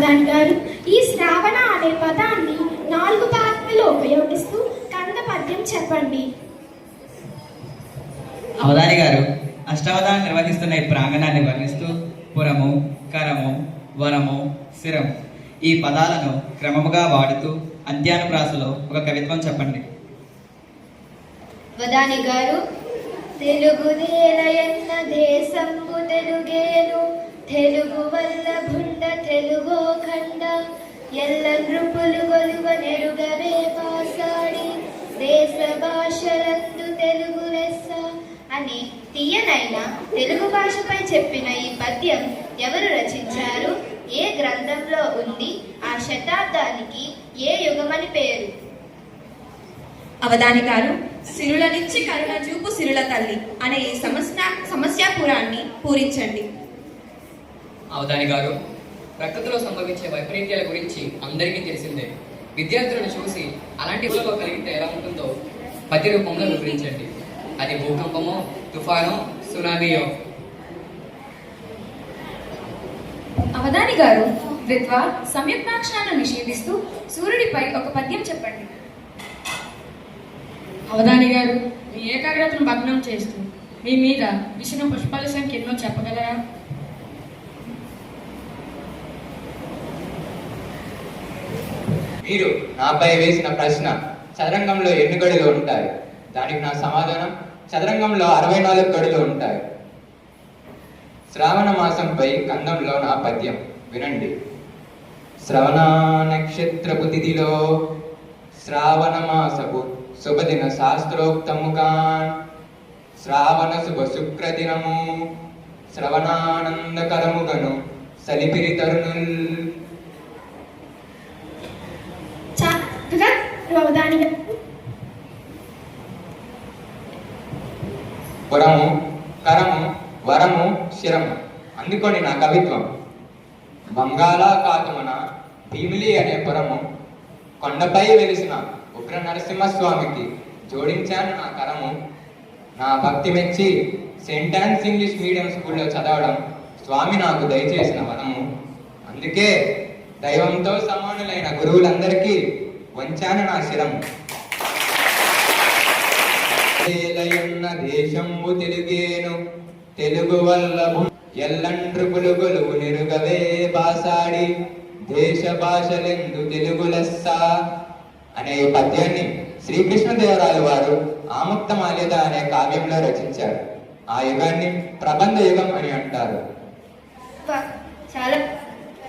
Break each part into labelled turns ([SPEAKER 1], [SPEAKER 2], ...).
[SPEAKER 1] అవధాని గారు, ఈ శ్రావణ అనే పదాన్ని 4 పాత్రలో ఉపయోగిస్తూ కంద పద్యం చెప్పండి.
[SPEAKER 2] అవధాని గారు, అష్టావధానం నిర్వహిస్తున్న ఈ ప్రాంగణాన్ని వర్ణిస్తూ పురము, కరము, వరము, శిరము ఈ పదాలను క్రమముగా వాడుతూ అంత్యానుప్రాసలో ఒక కవిత్వం చెప్పండి.
[SPEAKER 3] అవధాని గారు, తెలుగుదేలయన్న దేశంబు తెలుగేను, తెలుగు వల్ల భుండ తెలుగో ఖండ, ఎల్ల నృపులు గొలువ నెరుగవే పాసాడి, దేశ భాషలందు తెలుగు లెస్స అని తీయనైన తెలుగు భాషపై చెప్పిన ఈ పద్యం ఎవరు రచించారు? ఏ గ్రంథంలో ఉంది? ఆ శతాబ్దానికి ఏ యుగమని పేరు?
[SPEAKER 4] అవధాని గారు, సిరుల నుంచి కరుణ చూపు సిరుల తల్లి అనే ఈ సమస్యాపురాన్ని పూరించండి.
[SPEAKER 5] అవధాని గారు, ప్రకృతిలో సంభవించే వైపరీత్యాల గురించి అందరికీ తెలిసిందే. విద్యార్థులను చూసి అలాంటి ఊళ్ళలో కలిగితే ఎలా ఉంటుందో పద్య రూపంలో వివరించండి. అది భూకంపమో, తుఫానో, సునామీయో.
[SPEAKER 4] అవధాని గారు, ద్విత్వ సంయుక్తాక్షరాలను నిషేధిస్తూ సూర్యుడిపై ఒక పద్యం చెప్పండి.
[SPEAKER 6] అవధాని గారు, మీ ఏకాగ్రతను భగ్నం చేస్తూ మీ మీద విసిన పుష్పాల సంఖ్య ఎన్నో చెప్పగలరా?
[SPEAKER 7] మీరు నాపై వేసిన ప్రశ్న చదరంగంలో ఎన్ని గడులు ఉంటాయి? దానికి నా సమాధానం చదరంగంలో 64 గడులు ఉంటాయి. శ్రావణ మాసంపై కందంలో నా పద్యం వినండి. శ్రవణ నక్షత్రపు తిథిలో శ్రావణ మాసపు శుభదిన శాస్త్రోక్తముగా శ్రావణ శుభ శుక్రదినము శ్రవణానందకరముగను సలిపిరి తరుణుల్.
[SPEAKER 1] అవధాని గారు,
[SPEAKER 7] పురము, కరము, వరము, శిరము అందుకోండి నా కవిత్వం. బంగాళాఖాతమున భీమిలి అనే పురము, కొండపై వెలిసిన ఉగ్ర నరసింహస్వామికి జోడించాను నా కరము. నా భక్తి మెచ్చి సెయింట్ ఆన్స్ ఇంగ్లీష్ మీడియం స్కూల్లో చదవడం స్వామి నాకు దయచేసిన వరము. అందుకే దైవంతో సమానులైన గురువులందరికీ వంచాను నా శిరము. దేశంబు తెలుగేను, తెలుగు వల్ల ఎల్లండ్రుపులు గొలువు నిరుగవే బాసాడి, దేశ భాషలెందు తెలుగు లెస్స అనే పద్యాన్ని శ్రీకృష్ణదేవరాయలు వారు ఆముక్తమాల్యద అనే కావ్యంలో రచించారు. ఆ యుగాన్ని ప్రబంధ యుగం అని అంటారు.
[SPEAKER 3] చాలా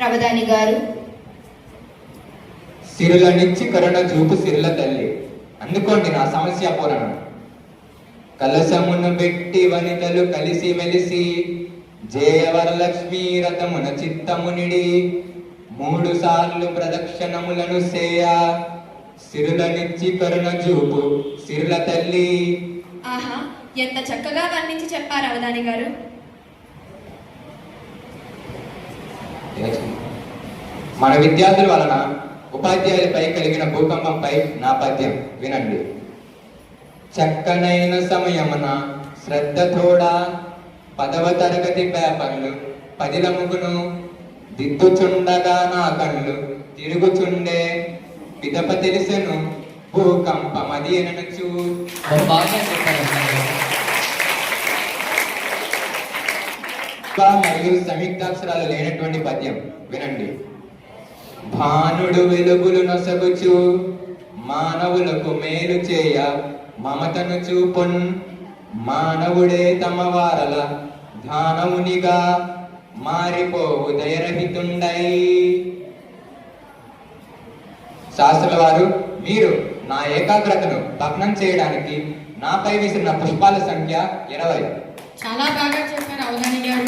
[SPEAKER 3] అవధాని గారు,
[SPEAKER 7] సిరుల నుంచి కరుణ చూపు సిరుల తల్లి అందుకోండి నా సమస్య పూరణం. కలసమును పెట్టి వనితలు కలిసి మెలిసి జయవరలక్ష్మీ రథమున చిత్తమునిడి 3 సార్లు ప్రదక్షిణములను సేయ, సిరులనిచ్చి కరుణ చూపు సిరుల తల్లి.
[SPEAKER 4] ఆహా, ఎంత చక్కగా వర్ణించి చెప్పారు అవధాని గారు.
[SPEAKER 7] మన విద్యార్థుల వలన ఉపాధ్యాయులపై కలిగిన భూకంపంపై నా పద్యం వినండి. చక్కనైన సమయమున శ్రద్ధ తోడా 10వ తరగతి పేపర్లు పదిలముగును, దిద్దుచుండగా నా కళ్ళు తిరుగుచుండే, పిదప తెలిసెను భూకంపమది అనొచ్చు. మరియు సంయుక్తాక్షరాలు లేనటువంటి పద్యం వినండి. భానుడు వెలుగులు నొసగుచు మానవులకు మేలు చేయ మమతను చూపున్, మానవుడే తమ వారల ధానవునిగా మారిపోవు దయరహితుండై. శాస్త్రుల వారు, మీరు నా ఏకాగ్రతను భగ్నం చేయడానికి నాపై విసిరిన పుష్పాల సంఖ్య 20.
[SPEAKER 6] చాలా బాగా చెప్పారు అవధాని గారు.